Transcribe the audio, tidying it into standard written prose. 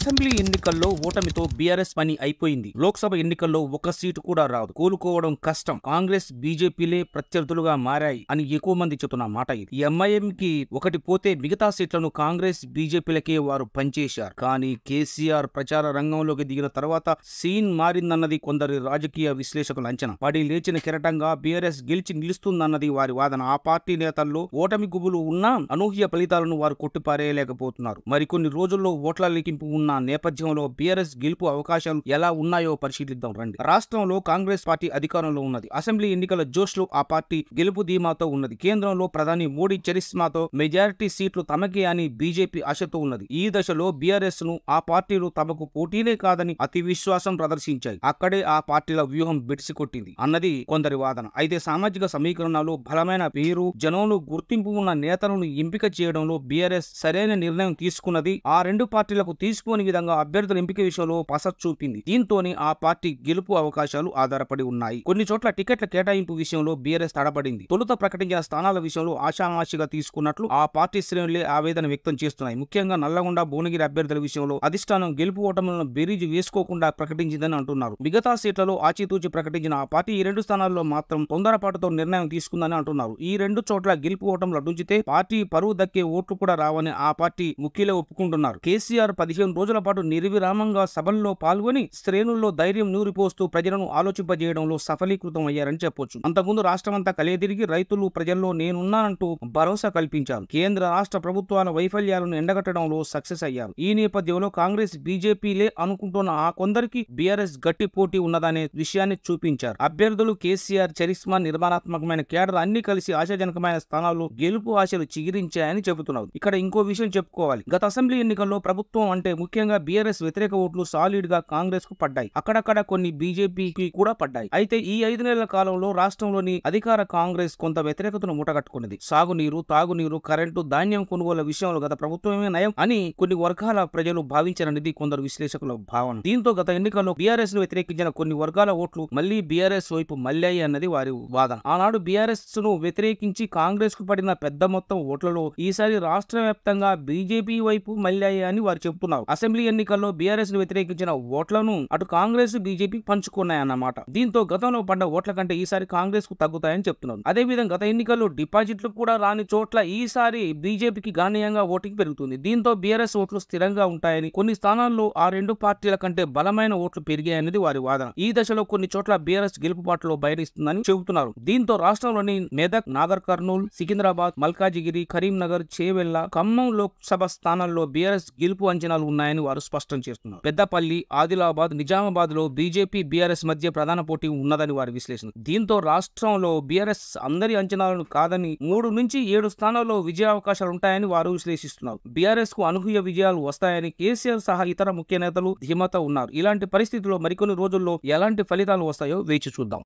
Assembly ఎన్నికల్లో ఓటమితో BRS పని అయిపోయింది. లోక్సభ ఎన్నికల్లో ఒక్క సీటు కూడా రాదు. కోలుకోవడం కష్టం. కాంగ్రెస్ బీజేపీలే ప్రత్యర్థులుగా మారాయి అని ఎక్కువ మంది చెప్తున్న మాట ఇది. ఈ ఎంఐఎంకి ఒకటి పోతే మిగతా సీట్లను కాంగ్రెస్ బీజేపీలకే వారు పనిచేశారు. కానీ కేసీఆర్ ప్రచార రంగంలోకి దిగిన తర్వాత సీన్ మారిందన్నది కొందరి రాజకీయ విశ్లేషకుల అంచనా. పడి లేచిన కెరటంగా బీఆర్ఎస్ గెలిచి నిలుస్తుందన్నది వారి వాదన. ఆ పార్టీ నేతల్లో ఓటమి గుబులు ఉన్నా అనూహ్య ఫలితాలను వారు కొట్టిపారేయలేకపోతున్నారు. మరికొన్ని రోజుల్లో ఓట్ల లెక్కింపు ఉన్న నేపథ్యంలో బీఆర్ఎస్ గెలుపు అవకాశాలు ఎలా ఉన్నాయో పరిశీలిద్దాం రండి. రాష్ట్రంలో కాంగ్రెస్ పార్టీ అధికారంలో ఉన్నది. అసెంబ్లీ ఎన్నికల జోష్లో ఆ పార్టీ గెలుపు ధీమాతో ఉన్నది. కేంద్రంలో ప్రధాని మోడీ చరిస్మాతో మెజారిటీ సీట్లు తమకే అని బీజేపీ ఆశతో ఉన్నది. ఈ దశలో బీఆర్ఎస్ ను ఆ పార్టీలు తమకు పోటీలే కాదని అతి విశ్వాసం ప్రదర్శించాయి. అక్కడే ఆ పార్టీల వ్యూహం బెడిసికొట్టింది అన్నది కొందరి వాదన. అయితే సామాజిక సమీకరణాలు, బలమైన పేరు, జనంలో గుర్తింపు ఉన్న నేతలను ఎంపిక చేయడంలో బీఆర్ఎస్ సరైన నిర్ణయం తీసుకున్నది. ఆ రెండు పార్టీలకు తీసుకోని విధంగా అభ్యర్థుల ఎంపిక విషయంలో పస చూపింది. దీంతోనే ఆ పార్టీ గెలుపు అవకాశాలు ఆధారపడి ఉన్నాయి. కొన్ని చోట్ల టికెట్ల కేటాయింపు విషయంలో బీఆర్ఎస్ తడబడింది. తొలుత ప్రకటించిన స్థానాల విషయంలో ఆషామాషిగా తీసుకున్నట్లు ఆ పార్టీ శ్రేణులే ఆవేదన వ్యక్తం చేస్తున్నాయి. ముఖ్యంగా నల్లగొండ, భువనగిరి అభ్యర్థుల విషయంలో అధిష్టానం గెలుపు ఓటములను బెరీజు వేసుకోకుండా ప్రకటించిందని అంటున్నారు. మిగతా సీట్లలో ఆచితూచి ప్రకటించిన ఆ పార్టీ ఈ రెండు స్థానాల్లో మాత్రం తొందరపాటుతో నిర్ణయం తీసుకుందని అంటున్నారు. ఈ రెండు చోట్ల గెలుపు ఓటములు అడ్డుంచితే పార్టీ పరువు దక్కే ఓట్లు కూడా రావని ఆ పార్టీ ముఖ్యులే ఒప్పుకుంటున్నారు. కేసీఆర్ 15 రోజుల పాటు నిర్విరామంగా సభల్లో పాల్గొని శ్రేణుల్లో ధైర్యం నూరిపోస్తూ ప్రజలను ఆలోచింపజేయడంలో సఫలీకృతం అయ్యారని చెప్పొచ్చు. అంతకుముందు రాష్ట్రమంతా కలియదిరిగి రైతులు, ప్రజల్లో నేనున్నానంటూ భరోసా కల్పించారు. కేంద్ర రాష్ట్ర ప్రభుత్వాల వైఫల్యాలను ఎండగట్టడంలో సక్సెస్ అయ్యారు. ఈ నేపథ్యంలో కాంగ్రెస్ బీజేపీలే అనుకుంటున్న ఆ కొందరికి బీఆర్ఎస్ గట్టి పోటీ ఉన్నదనే విషయాన్ని చూపించారు. అభ్యర్థులు, కేసీఆర్ చరిస్మా, నిర్మాణాత్మకమైన కేడర్ అన్ని కలిసి ఆశాజనకమైన స్థానాల్లో గెలుపు ఆశలు చిగిరించాయని చెబుతున్నారు. ఇక్కడ ఇంకో విషయం చెప్పుకోవాలి. గత అసెంబ్లీ ఎన్నికల్లో ప్రభుత్వం అంటే ముఖ్యంగా బీఆర్ఎస్ వ్యతిరేక ఓట్లు సాలిడ్ గా కాంగ్రెస్ కు పడ్డాయి. అక్కడక్కడ కొన్ని బీజేపీకి కూడా పడ్డాయి. అయితే ఈ 5 నెలల కాలంలో రాష్ట్రంలోని అధికార కాంగ్రెస్ కొంత వ్యతిరేకతను మూటగట్టుకున్నది. సాగునీరు, తాగునీరు, కరెంటు, ధాన్యం కొనుగోలు విషయంలో గత ప్రభుత్వమే నయం అని కొన్ని వర్గాల ప్రజలు భావించారనేది కొందరు విశ్లేషకుల భావన. దీంతో గత ఎన్నికల్లో బీఆర్ఎస్ ను వ్యతిరేకించిన కొన్ని వర్గాల ఓట్లు మళ్లీ బీఆర్ఎస్ వైపు మళ్ళాయి అన్నది వారి వాదన. ఆనాడు బీఆర్ఎస్ ను వ్యతిరేకించి కాంగ్రెస్ కు పడిన పెద్ద మొత్తం ఓట్లలో ఈసారి రాష్ట్ర వ్యాప్తంగా బీజేపీ వైపు మళ్ళాయి అని వారు చెబుతున్నారు. అసెంబ్లీ ఎన్నికల్లో బీఆర్ఎస్ ను వ్యతిరేకించిన ఓట్లను అటు కాంగ్రెస్, బీజేపీ పంచుకున్నాయన్నమాట. దీంతో గతంలో పడ్డ ఓట్ల కంటే ఈసారి కాంగ్రెస్ కు తగ్గుతాయని చెప్తున్నారు. అదేవిధంగా గత ఎన్నికల్లో డిపాజిట్లు కూడా రాని చోట్ల ఈసారి బీజేపీకి గణనీయంగా ఓటింగ్ పెరుగుతుంది. దీంతో బీఆర్ఎస్ ఓట్లు స్థిరంగా ఉంటాయని, కొన్ని స్థానాల్లో ఆ రెండు పార్టీల కంటే బలమైన ఓట్లు పెరిగాయనేది వారి వాదన. ఈ దశలో కొన్ని చోట్ల బీఆర్ఎస్ గెలుపు బాటలో బయటిస్తుందని చెబుతున్నారు. దీంతో రాష్ట్రంలోని మెదక్, నాగర్ కర్నూల్, సికింద్రాబాద్, మల్కాజిగిరి, కరీంనగర్, చేవెళ్ల, ఖమ్మం లోక్సభ స్థానాల్లో బీఆర్ఎస్ గెలుపు అంచనాలు ఉన్నాయని వారు స్పష్టం చేస్తున్నారు. పెద్దపల్లి, ఆదిలాబాద్, నిజామాబాద్ లో బీజేపీ, బీఆర్ఎస్ మధ్య ప్రధాన పోటీ ఉన్నదని వారి విశ్లేషణ. దీంతో రాష్ట్రంలో బీఆర్ఎస్ అందరి అంచనాలను కాదని 3 నుంచి 7 స్థానాల్లో విజయావకాశాలు ఉంటాయని వారు విశ్లేషిస్తున్నారు. బీఆర్ఎస్ కు అనూహ్య విజయాలు వస్తాయని కేసీఆర్ సహా ఇతర ముఖ్య నేతలు ధీమాతో ఉన్నారు. ఇలాంటి పరిస్థితుల్లో మరికొన్ని రోజుల్లో ఎలాంటి ఫలితాలు వస్తాయో వేచి చూద్దాం.